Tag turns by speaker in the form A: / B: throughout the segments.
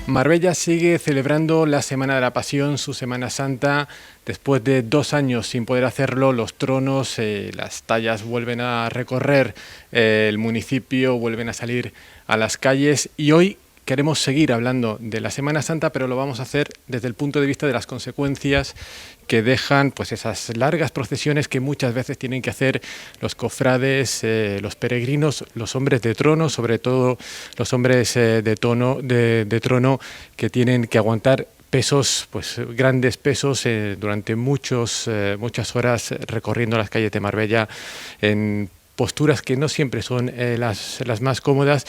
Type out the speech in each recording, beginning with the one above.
A: Marbella sigue celebrando la Semana de la Pasión, su Semana Santa. Después de 2 años sin poder hacerlo, los tronos, las tallas vuelven a recorrer el municipio, vuelven a salir a las calles y hoy queremos seguir hablando de la Semana Santa, pero lo vamos a hacer desde el punto de vista de las consecuencias que dejan pues esas largas procesiones que muchas veces tienen que hacer los cofrades, los peregrinos, los hombres de trono, sobre todo los hombres de trono que tienen que aguantar pesos, pues grandes pesos durante muchas horas recorriendo las calles de Marbella en posturas que no siempre son las más cómodas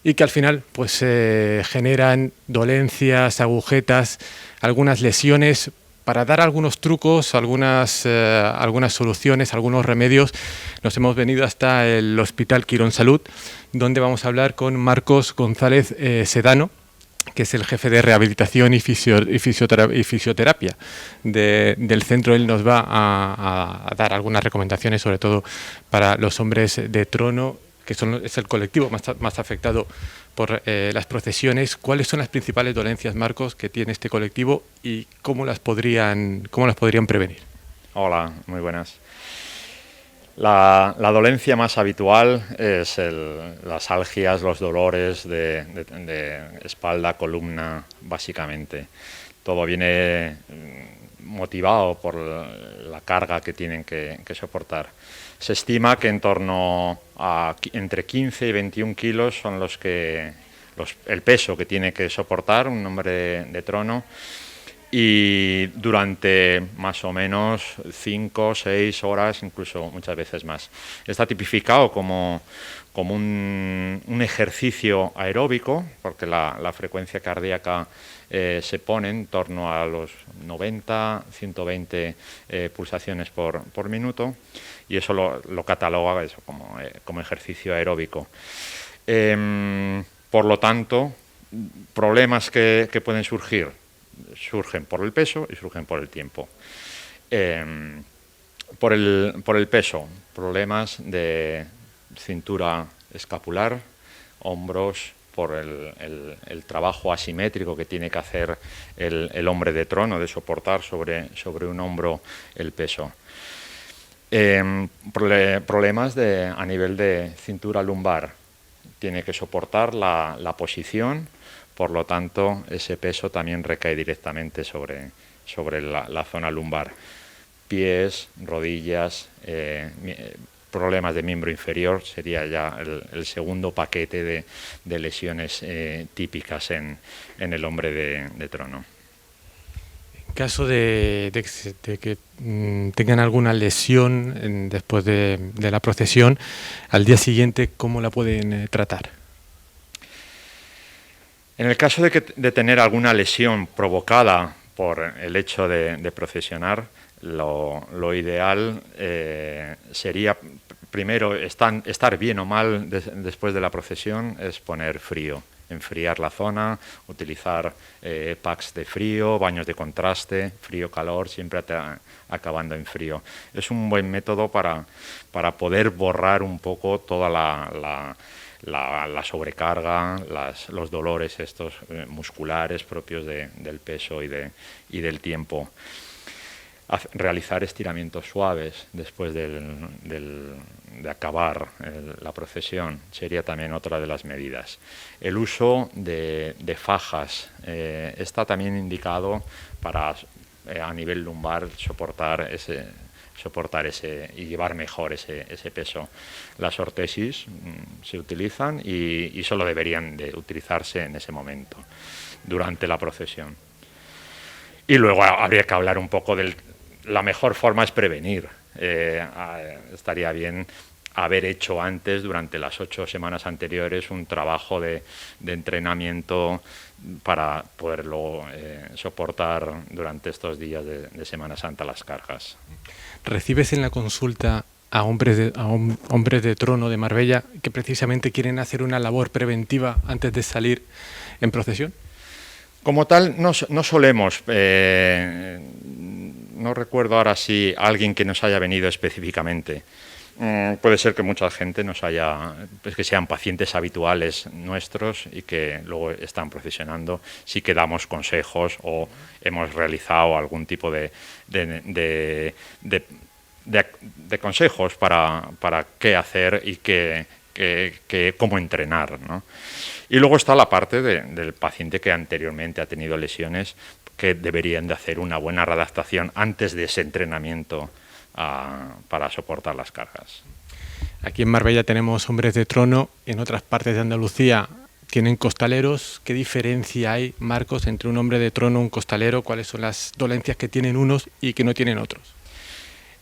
A: y que al final pues generan dolencias, agujetas, algunas lesiones. Para dar algunos trucos, algunas soluciones, algunos remedios, nos hemos venido hasta el Hospital Quirón Salud, donde vamos a hablar con Marcos González Sedano, que es el jefe de rehabilitación y fisioterapia del centro. Él nos va a dar algunas recomendaciones, sobre todo para los hombres de trono, que es el colectivo más afectado por las procesiones. ¿Cuáles son las principales dolencias, Marcos, que tiene este colectivo y cómo las podrían prevenir?
B: Hola, muy buenas. La dolencia más habitual es las algias, los dolores de espalda, columna, básicamente. Todo viene motivado por la carga que tienen que soportar. Se estima que en torno a entre 15 y 21 kilos son el peso que tiene que soportar un hombre de trono, y durante más o menos 5, 6 horas, incluso muchas veces más. Está tipificado como un ejercicio aeróbico, porque la frecuencia cardíaca se pone en torno a los 90, 120 pulsaciones por minuto, y eso lo cataloga eso como ejercicio aeróbico. Por lo tanto, problemas que pueden surgen por el peso y surgen por el tiempo. Por el peso, problemas de cintura escapular, hombros, por el trabajo asimétrico que tiene que hacer el hombre de trono, de soportar sobre un hombro el peso. Problemas a nivel de cintura lumbar, tiene que soportar la posición, por lo tanto ese peso también recae directamente sobre la zona lumbar. Pies, rodillas, problemas de miembro inferior sería ya el segundo paquete de lesiones típicas en el hombre de trono.
A: En caso de que tengan alguna lesión después de la procesión, al día siguiente, ¿cómo la pueden tratar?
B: En el caso de tener alguna lesión provocada por el hecho de procesionar, lo ideal sería primero estar bien o mal después de la procesión, es poner frío, enfriar la zona, utilizar packs de frío, baños de contraste, frío-calor, siempre acabando en frío. Es un buen método para poder borrar un poco toda la sobrecarga, los dolores estos musculares propios del peso y del tiempo. Realizar estiramientos suaves después de acabar la procesión sería también otra de las medidas. El uso de fajas está también indicado para a nivel lumbar soportar ese y llevar mejor ese peso. Las ortesis se utilizan y solo deberían de utilizarse en ese momento, durante la procesión. Y luego habría que hablar un poco la mejor forma es prevenir. Estaría bien haber hecho antes, durante las 8 semanas anteriores, un trabajo de entrenamiento para poderlo soportar durante estos días de Semana Santa las cargas.
A: ¿Recibes en la consulta a hombres de trono de Marbella que precisamente quieren hacer una labor preventiva antes de salir en procesión?
B: Como tal, no solemos, no recuerdo ahora si alguien que nos haya venido específicamente. Puede ser que mucha gente pues que sean pacientes habituales nuestros y que luego están procesionando, sí que damos consejos o hemos realizado algún tipo de consejos para qué hacer y cómo entrenar, ¿no? Y luego está la parte del paciente que anteriormente ha tenido lesiones, que deberían de hacer una buena readaptación antes de ese entrenamiento para soportar las cargas.
A: Aquí en Marbella tenemos hombres de trono, en otras partes de Andalucía tienen costaleros. ¿Qué diferencia hay, Marcos, entre un hombre de trono y un costalero? ¿Cuáles son las dolencias que tienen unos y que no tienen otros?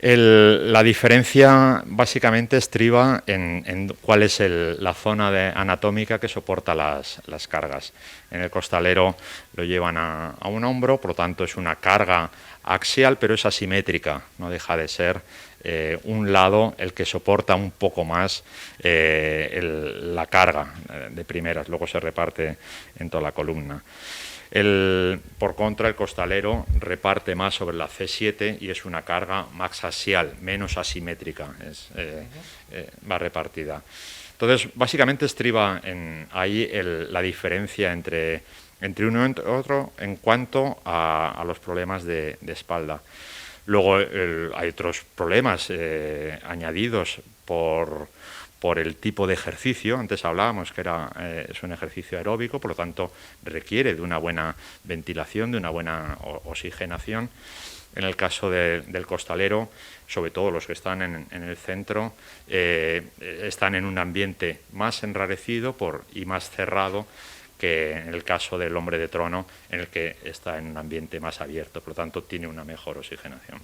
B: La diferencia básicamente estriba en cuál es la zona anatómica que soporta las cargas. En el costalero lo llevan a un hombro, por lo tanto es una carga axial, pero es asimétrica, no deja de ser un lado el que soporta un poco más la carga de primeras, luego se reparte en toda la columna. Por contra, el costalero reparte más sobre la C7 y es una carga más axial, menos asimétrica, va repartida. Entonces, básicamente estriba ahí la diferencia entre uno y otro en cuanto a los problemas de espalda. Luego hay otros problemas añadidos por el tipo de ejercicio. Antes hablábamos que es un ejercicio aeróbico, por lo tanto requiere de una buena ventilación, de una buena oxigenación. En el caso del costalero, sobre todo los que están en el centro, están en un ambiente más enrarecido y más cerrado que en el caso del hombre de trono, en el que está en un ambiente más abierto, por lo tanto tiene una mejor oxigenación.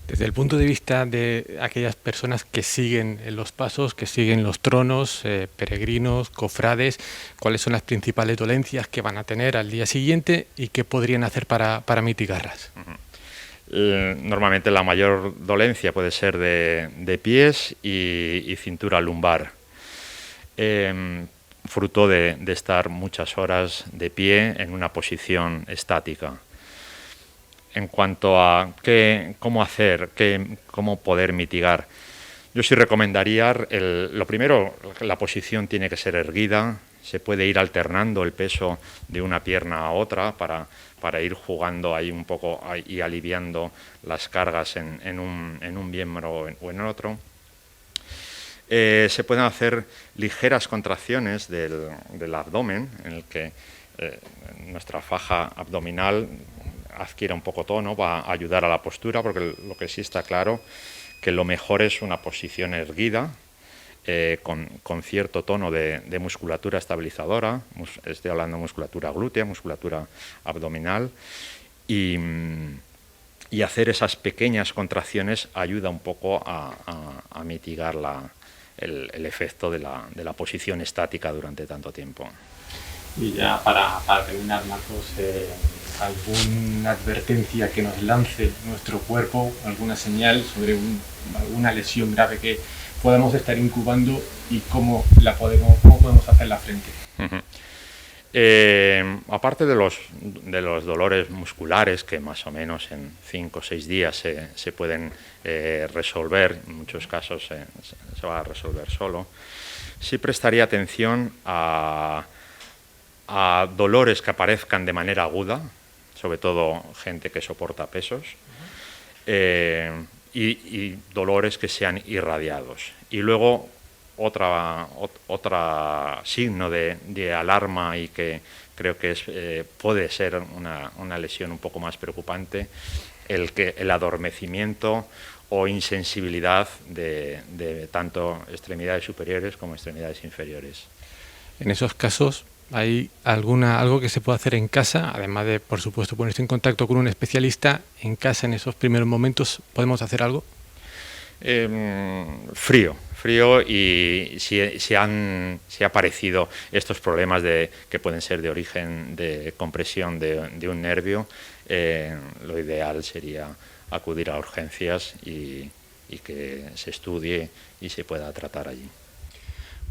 A: Desde el punto de vista de aquellas personas que siguen los pasos, que siguen los tronos, peregrinos, cofrades, ¿cuáles son las principales dolencias que van a tener al día siguiente y qué podrían hacer para mitigarlas?
B: Normalmente la mayor dolencia puede ser de pies y cintura lumbar, fruto de estar muchas horas de pie en una posición estática. En cuanto a cómo poder mitigar, yo sí recomendaría, lo primero, la posición tiene que ser erguida, se puede ir alternando el peso de una pierna a otra para ir jugando ahí un poco y aliviando las cargas en un miembro o en otro. Se pueden hacer ligeras contracciones del abdomen, en el que nuestra faja abdominal adquiere un poco tono, va a ayudar a la postura, porque lo que sí está claro que lo mejor es una posición erguida, con cierto tono de musculatura estabilizadora, estoy hablando de musculatura glútea, musculatura abdominal, y hacer esas pequeñas contracciones ayuda un poco a mitigar el efecto de la posición estática durante tanto tiempo.
A: Y ya para terminar, Marcos, ¿alguna advertencia que nos lance nuestro cuerpo, alguna señal sobre alguna lesión grave que podamos estar incubando y cómo podemos hacerla frente?
B: Aparte de los dolores musculares, que más o menos en 5 o 6 días se pueden resolver, en muchos casos se va a resolver solo, sí prestaría atención a dolores que aparezcan de manera aguda, sobre todo gente que soporta pesos, y dolores que sean irradiados. Y luego otra signo de alarma y que creo que puede ser una lesión un poco más preocupante, el adormecimiento o insensibilidad de tanto extremidades superiores como extremidades inferiores.
A: En esos casos, ¿hay algo que se puede hacer en casa? Además de, por supuesto, ponerse en contacto con un especialista, en casa en esos primeros momentos, ¿podemos hacer algo?
B: Frío y si han aparecido estos problemas que pueden ser de origen de compresión de un nervio, lo ideal sería acudir a urgencias y que se estudie y se pueda tratar allí.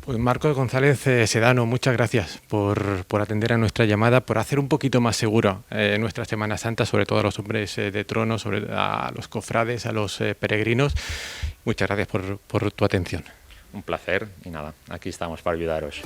A: Pues Marcos González Sedano, muchas gracias por atender a nuestra llamada, por hacer un poquito más seguro nuestra Semana Santa, sobre todo a los hombres de trono, a los cofrades, a los peregrinos. Muchas gracias por tu atención.
B: Un placer y nada, aquí estamos para ayudaros.